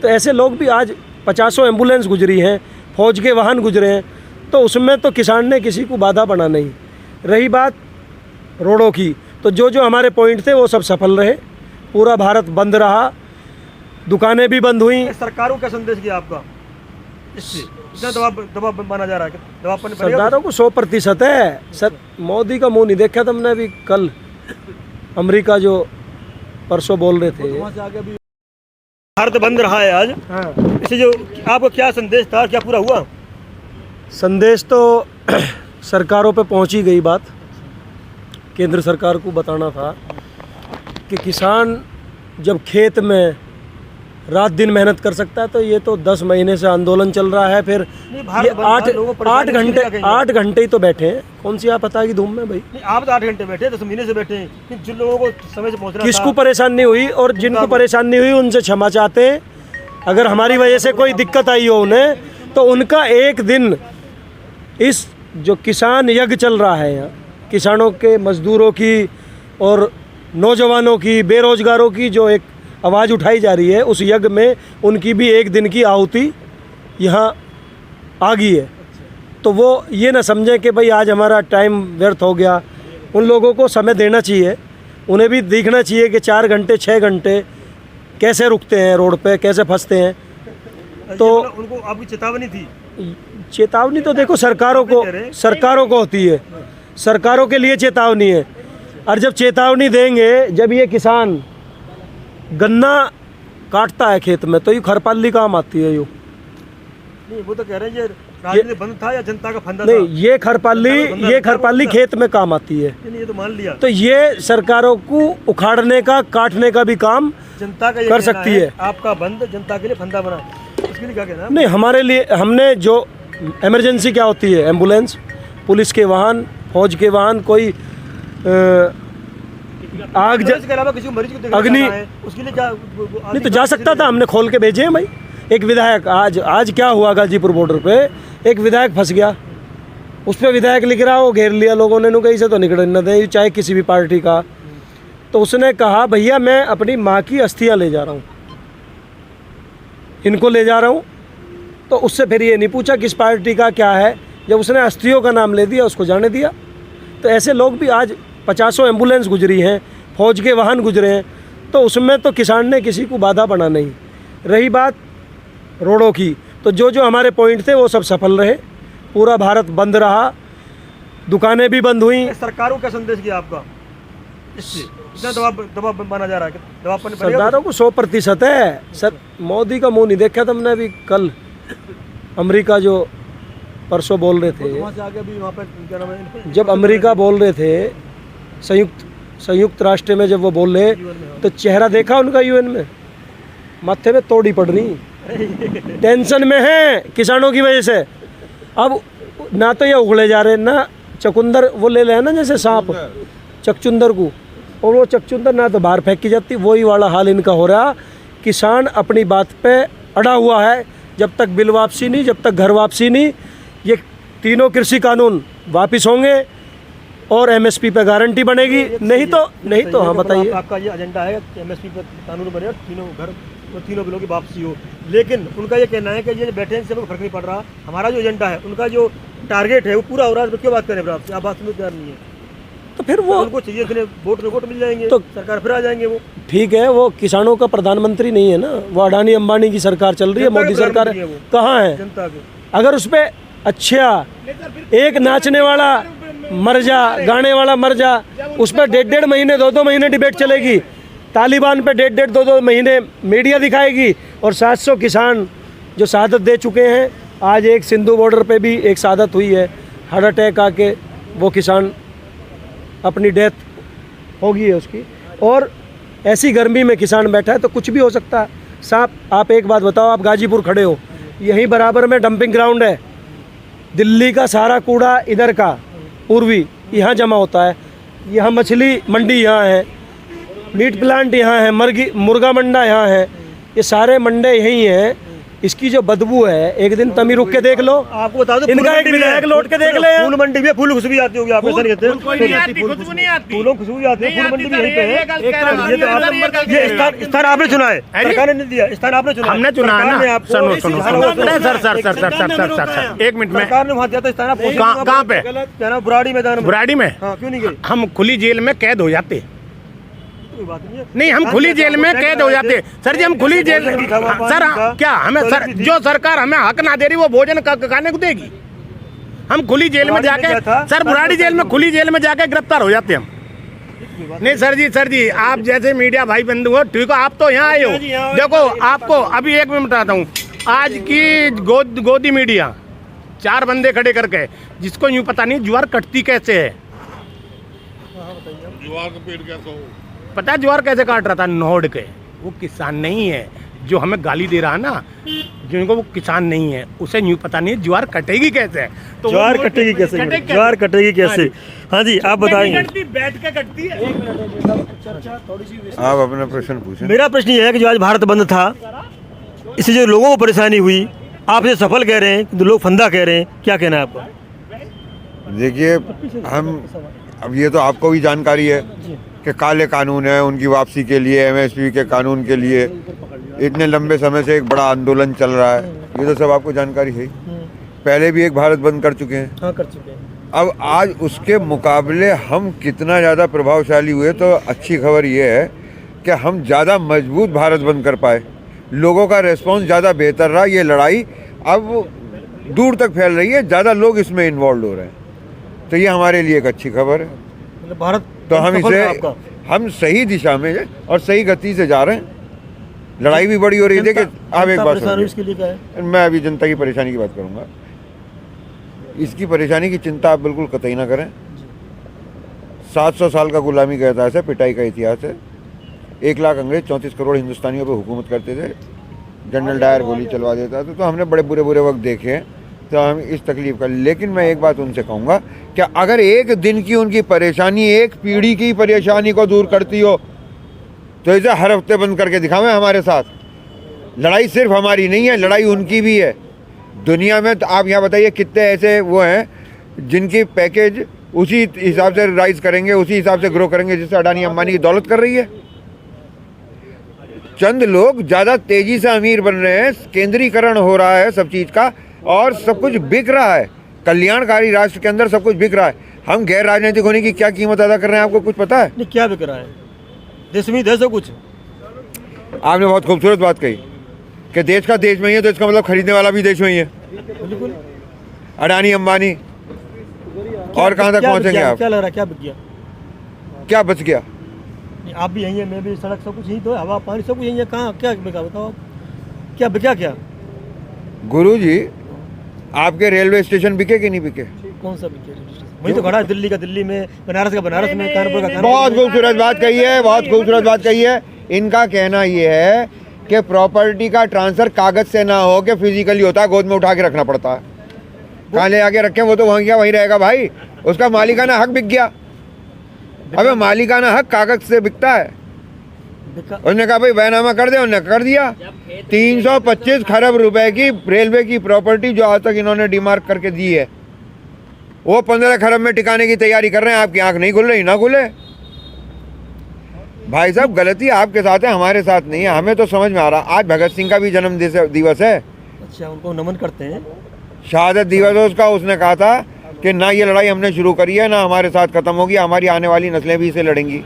तो ऐसे लोग भी आज 50 एम्बुलेंस गुजरी हैं, फौज के वाहन गुजरे हैं, तो उसमें तो किसान ने किसी को बाधा बना नहीं। रही बात रोडों की, तो जो हमारे पॉइंट थे वो सब सफल रहे, पूरा भारत बंद रहा, दुकानें भी बंद हुई। सरकारों का संदेश क्या आपका? इससे इतना दबाव बना जा रहा है, दबाव पड़ने पड़ेगा? सरदारों को 100% है। सर मोदी का मुंह नहीं देखा तुमने अभी? कल अमेरिका जो परसों बोल रहे थे, वहाँ से आगे अभी भारत बंद रहा है आज। हाँ, इससे जो आपको क्या संदेश था, क्या पूरा हुआ? संदेश तो सरकारों पे पहुंची गई बात। केंद्र सरकार को बताना था कि किसान जब खेत में रात दिन मेहनत कर सकता है, तो ये तो 10 महीने से आंदोलन चल रहा है। फिर ये 8 घंटे ही तो बैठे हैं। कौन सी आप पता की धूम में भाई? नहीं, आप तो 8 घंटे बैठे, 10 महीने से बैठे हैं। जिन लोगों को समय से पहुंचना किसको परेशानी हुई, और जिनको परेशानी हुई उनसे क्षमा चाहते हैं। अगर हमारी वजह से कोई दिक्कत आई हो उन्हें, तो उनका एक दिन इस जो किसान यज्ञ चल रहा है यहाँ, किसानों के, मजदूरों की और नौजवानों की, बेरोजगारों की जो एक आवाज़ उठाई जा रही है, उस यज्ञ में उनकी भी एक दिन की आहुति यहाँ आ गई है। तो वो ये ना समझें कि भाई आज हमारा टाइम व्यर्थ हो गया। उन लोगों को समय देना चाहिए, उन्हें भी देखना चाहिए कि 4 घंटे 6 घंटे कैसे रुकते हैं रोड पे, कैसे फंसते हैं। तो उनको आपकी चेतावनी थी? चेतावनी तो देखो सरकारों को होती है, सरकारों के लिए चेतावनी है। और जब चेतावनी देंगे, जब ये किसान गन्ना काटता है खेत में, तो ये खरपाली काम आती है। नहीं, वो तो कह रहे हैं ये राजनीति बंद था या जनता का फंदा नहीं, था? ये खरपाली खेत में काम आती है। ये तो मान लिया। तो ये सरकारों को उखाड़ने का, काटने का भी काम जनता का कर सकती है। आपका बंद जनता के लिए फंदा बना, इसके लिए क्या कहना है? नहीं, हमारे लिए, हमने जो इमरजेंसी क्या होती है, एम्बुलेंस, पुलिस के वाहन, फौज के वाहन, कोई आग के अलावा किसी मरीज को देखना अग्नि, है, उसके लिए क्या नहीं तो जा सकता था। हमने खोल के भेजे हैं भाई। एक विधायक आज क्या हुआ, गाजीपुर बॉर्डर पे एक विधायक फंस गया, उस पर विधायक लिख रहा, वो घेर लिया लोगों ने, कहीं से तो निकल न दे, चाहे किसी भी पार्टी का। तो उसने कहा भैया मैं अपनी माँ की अस्थियाँ ले जा रहा हूँ, इनको ले जा रहा हूँ। तो उससे फिर ये नहीं पूछा किस पार्टी का क्या है, जब उसने अस्थियों का नाम ले दिया उसको जाने दिया। तो ऐसे लोग भी आज 50 एम्बुलेंस गुजरी हैं, फौज के वाहन गुजरे हैं, तो उसमें तो किसान ने किसी को बाधा बना नहीं। रही बात रोडों की, तो जो हमारे पॉइंट थे वो सब सफल रहे, पूरा भारत बंद रहा, दुकानें भी बंद हुई। सरकारों का संदेश क्या आपका? इससे इतना दबाव बना जा रहा है, दबाव पड़ने पड़ेगा? सरदारों को 100% है। सर मोदी का मुंह नहीं देखा तुमने अभी? कल अमेरिका जो परसों बोल रहे थे, वहाँ से आगे अभी वहाँ पे क्या नाम है? जब अमेरिका बोल रहे थे, संयुक्त राष्ट्र में जब वो बोल रहे, तो चेहरा देखा उनका यूएन में, माथे में तोड़ी पड़ रही, टेंशन में है किसानों की वजह से। अब ना तो ये उगले जा रहे हैं, ना चकुंदर वो ले लें ना, जैसे सांप चकचुंदर को, और वो चकचुंदर ना तो बाहर फेंक की जाती, वही वाला हाल इनका हो रहा। किसान अपनी बात पे अड़ा हुआ है, जब तक बिल वापसी नहीं, जब तक घर वापसी नहीं, ये तीनों कृषि कानून वापस होंगे और एमएसपी पे गारंटी बनेगी। नहीं तो हाँ बताइए। आपका ये एजेंडा है कि एमएसपी पे कानून बने और तीनों घर और तीनों बिलों की वापसी हो, लेकिन उनका ये कहना है कि ये बैठे हैं, सबको फर्क नहीं पड़ रहा। हमारा जो एजेंडा है, उनका जो टारगेट है वो पूरा हो रहा है। क्यों बात करें आपसे? आप बात सुनने तैयार नहीं है, तो फिर वो उनको चाहिए इतने वोट मिल जाएंगे, तो सरकार फिर आ जाएंगे। वो ठीक है, वो किसानों का प्रधानमंत्री नहीं है ना, वो अडानी अंबानी की सरकार चल रही है, मोदी सरकार है। कहाँ है जनता के? अगर उस पर अच्छा एक नाचने वाला मर जा, गाने वाला मर जा, उस पर 1.5 महीने 2-2 महीने डिबेट चलेगी, तालिबान पे 1.5 2-2 महीने मीडिया दिखाएगी, और 700 किसान जो शहादत दे चुके हैं। आज एक सिंधु बॉर्डर पे भी एक शहादत हुई है, हार्ट अटैक आके वो किसान अपनी डेथ हो गई है उसकी। और ऐसी गर्मी में किसान बैठा है, तो कुछ भी हो सकता है। साहब आप एक बात बताओ, आप गाजीपुर खड़े हो, यहीं बराबर में डंपिंग ग्राउंड है, दिल्ली का सारा कूड़ा इधर का पूर्वी यहाँ जमा होता है, यहाँ मछली मंडी यहाँ है, मीट प्लांट यहाँ है, मुर्गा मंडा यहाँ है, ये सारे मंडे यहीं हैं। इसकी जो बदबू है, एक दिन तमी रुक के देख लो। आपको बता दो, इनका एक विधायक लौट के देख ले यार। फूल मंडी में फूल खुशबू आती होगी, आप ऐसा नहीं कहते? कोई नहीं आती, खुशबू नहीं आती। फूलों की खुशबू आती है, फूल मंडी भी यहीं पे है। ये गलत कह रहे हो, ये तो आप- ये स्थान आपने चुना है, सरकार ने नहीं दिया, स्थान आपने चुना है। हमने चुना है सरकार ने ना। आपको- सुनो सुनो हाँ, सुनो, वो तो- नहीं sir sir sir sir sir sir sir एक मिनट में, सरकार ने वहाँ दिया था स्थान, आप कहाँ पे? क्या नाम, बुराड़ी मैदान में। बुराड़ी में हाँ, क्यों नहीं गई? हम खुली जेल में कैद हो जाते। कोई बात नहीं है। नहीं, हम खुली जेल में कैद हो जाते सर जी, हम खुली जेल। सर क्या हमें सर, जो सरकार हमें हक ना दे रही वो भोजन खाने को देगी? हम खुली जेल में जाके, सर बुराड़ी जेल में, खुली जेल में जाके गिरफ्तार हो जाते हम। नहीं सर जी आप जैसे मीडिया भाई बंधु हो, ठीक हो, आप तो यहाँ आए हो। देखो आपको अभी एक मिनट बताता हूँ, आज की गोदी मीडिया 4 बंदे खड़े करके, जिसको यूँ पता नहीं ज्वार कटती कैसे है। ज्वार का पेड़ कैसा हो? पता है ज्वार कैसे काट रहा था? नोड के। वो किसान नहीं है जो हमें गाली दे रहा है ना, जिनको वो किसान नहीं है, उसे न्यू पता नहीं ज्वार कटेगी कैसे। तो ज्वार कटेगी कैसे? ज्वार कटेगी कैसे? हाँ जी, आप बताएंगे। बैठ के कटती है। आप अपना प्रश्न पूछें। मेरा प्रश्न ये है कि जो आज भारत बंद था, इससे जो लोगों को परेशानी हुई, आप ये सफल कह रहे हैं कि लोग फंदा कह रहे हैं, क्या कहना है आपका? देखिए, हम अब ये तो आपको भी जानकारी है कि काले कानून है उनकी वापसी के लिए, एमएसपी के कानून के लिए इतने लंबे समय से एक बड़ा आंदोलन चल रहा है, ये तो सब आपको जानकारी है। पहले भी एक भारत बंद कर चुके हैं। हाँ, कर चुके हैं। अब आज उसके मुकाबले हम कितना ज़्यादा प्रभावशाली हुए, तो अच्छी खबर ये है कि हम ज़्यादा मजबूत भारत बंद कर पाए, लोगों का रेस्पॉन्स ज़्यादा बेहतर रहा। ये लड़ाई अब दूर तक फैल रही है, ज़्यादा लोग इसमें इन्वॉल्व हो रहे हैं, तो ये हमारे लिए एक अच्छी खबर है। मतलब भारत तो हम सफल इसे रहा आपका। हम सही दिशा में हैं और सही गति से जा रहे हैं। लड़ाई भी बड़ी हो रही है। देखिए, आप एक बात परेशानी सुनिए, इसके लिए क्या है? मैं अभी जनता की परेशानी की बात करूंगा। इसकी परेशानी की चिंता आप बिल्कुल कतई ना करें। 700 साल का गुलामी का इतिहास है, पिटाई का इतिहास है। 1 लाख अंग्रेज 34 करोड़ हिंदुस्तानियों पर हुकूमत करते थे। जनरल डायर गोली चलवा देता था। तो हमने बड़े बुरे वक्त देखे हैं, तो हम इस तकलीफ का, लेकिन मैं एक बात उनसे कहूँगा कि अगर एक दिन की उनकी परेशानी एक पीढ़ी की परेशानी को दूर करती हो, तो इसे हर हफ्ते बंद करके दिखावें हमारे साथ। लड़ाई सिर्फ हमारी नहीं है, लड़ाई उनकी भी है। दुनिया में तो आप यहाँ बताइए कितने ऐसे वो हैं जिनकी पैकेज उसी हिसाब से राइज करेंगे, उसी हिसाब से ग्रो करेंगे जिससे अडानी अंबानी की दौलत कर रही है। चंद लोग ज़्यादा तेज़ी से अमीर बन रहे हैं, केंद्रीकरण हो रहा है सब चीज़ का, और सब कुछ बिक रहा है। कल्याणकारी राष्ट्र के अंदर सब कुछ बिक रहा है। हम गैर राजनीतिक होने की क्या कीमत अदा कर रहे हैं, आपको कुछ पता है? नहीं, क्या बिक रहा है? देश में देश कुछ। आपने बहुत खूबसूरत बात कही कि देश का देश में ही है, तो इसका मतलब खरीदने वाला भी देश में ही है। बिल्कुल। अडानी अंबानी, और कहाँ तक पहुँचेंगे आप? क्या लग रहा है, क्या बिक गया? क्या बच गया? नहीं, आप भी यहीं है, मैं भी, सड़क सब कुछ यहीं तो है, हवा पानी सब कुछ यहीं है। कहाँ क्या बिका बताओ आप? क्या बिका? क्या गुरुजी, आपके रेलवे स्टेशन बिके कि नहीं बिके? कौन सा बिके? वही तो खड़ा है, दिल्ली का दिल्ली में, बनारस का बनारस में, कानपुर का कानपुर बहुत में। खूबसूरत बात कही है, बहुत खूबसूरत बात कही है। इनका कहना ये है कि प्रॉपर्टी का ट्रांसफर कागज से ना हो के फिजिकली होता है, गोद में उठा के रखना पड़ता है। कहाँ ले आके रखें, वो तो वहीं वहीं रहेगा भाई, उसका मालिकाना हक बिक गया। अबे मालिकाना हक कागज से बिकता है। बिका। उसने कहा भाई बयानामा कर दे, उन्होंने कर दिया। 325 खरब रुपए की रेलवे की प्रॉपर्टी जो आज तक इन्होंने डिमार्क करके दी है, वो 15 खरब में टिकाने की तैयारी कर रहे हैं। आपकी आंख नहीं खुल रही? ना खुले भाई साहब, गलती आपके साथ है, हमारे साथ नहीं है। हमें तो समझ में आ रहा। आज भगत सिंह का भी जन्म दिवस है, अच्छा, उनको नमन करते हैं। शहादत दिवस है उसका। उसने कहा था कि ना ये लड़ाई हमने शुरू करी है, ना हमारे साथ खत्म होगी, हमारी आने वाली नस्लें भी इसे लड़ेंगी।